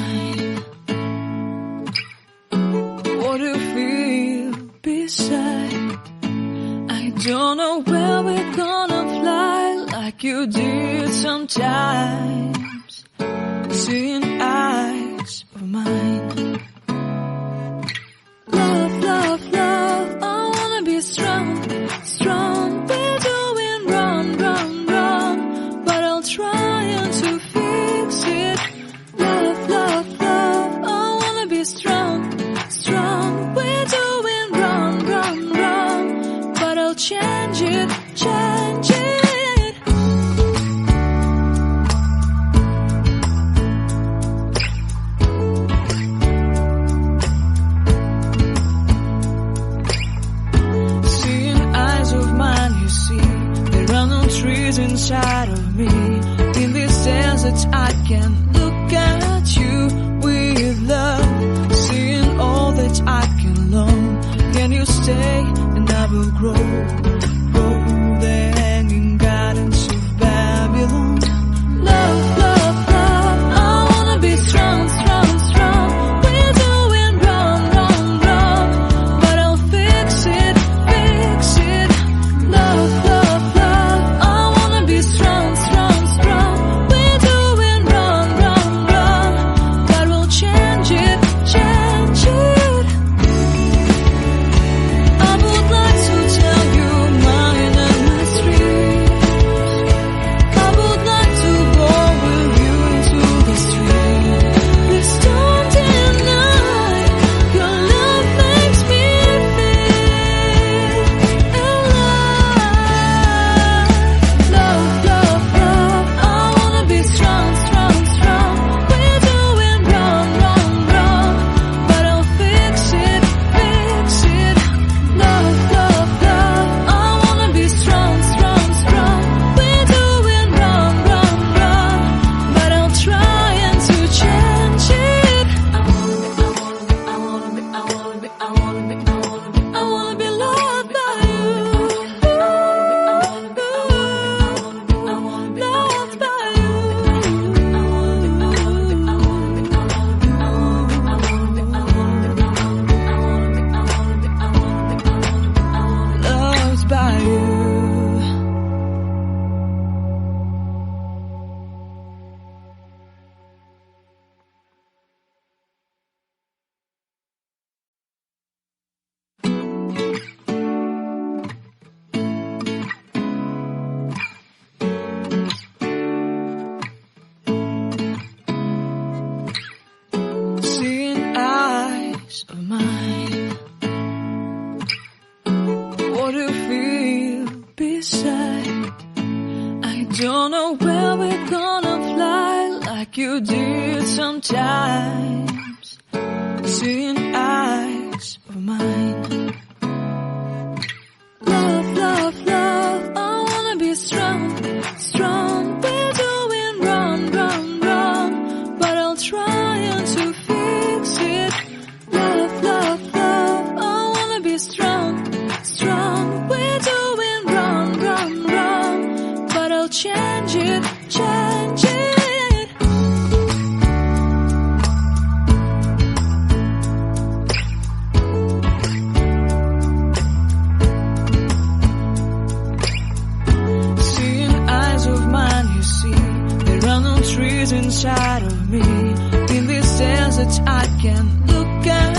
mine. What do you feel beside? I don't know where we're gonna fly like you did sometimes. Seeing eyes of mine. Love, love, love, I wanna be strong, strong. We're doing wrong, wrong, wrong, but I'll try to fix it. Love, love, love, I wanna be strong, strong. We're doing wrong, wrong, wrong, but I'll change it, change it. Trees inside of me. In this desert I can look at you with love. Seeing all that I can learn. Can you stay and I will grow? Grow the hanging gardens of Babylon. Love, love, love, I wanna be strong, strong, strong. We're doing wrong, wrong, wrong, but I'll fix it, fix it. Love, love, love, strong, strong, strong. We're doing wrong, wrong, wrong, but we'll change it, change it. I would like to tell you mine and my streets. I would like to go with you into the street. Please don't deny your love makes me feel alive. Love, love, love, I wanna be strong, strong, strong. We're doing wrong, wrong, wrong, but I'll fix it, fix it. Love, love, love, I wanna be strong, strong, strong. We're doing wrong, wrong, wrong, but I'll try to change it. I wanna be loved by you. Loved by you. Loved by you. Seeing eyes of mine. What do you feel beside? I don't know where we're gonna fly like you did sometimes. Seeing eyes of mine. Love, love, love, I wanna be strong, strong. We're doing wrong, wrong, wrong, but I'll try to fix it. Love, love, love, I wanna be strong, strong. We're doing wrong, wrong, wrong, but I'll change it, change it. Seeing eyes of mine, you see, there are no trees inside of me. In this desert I can look at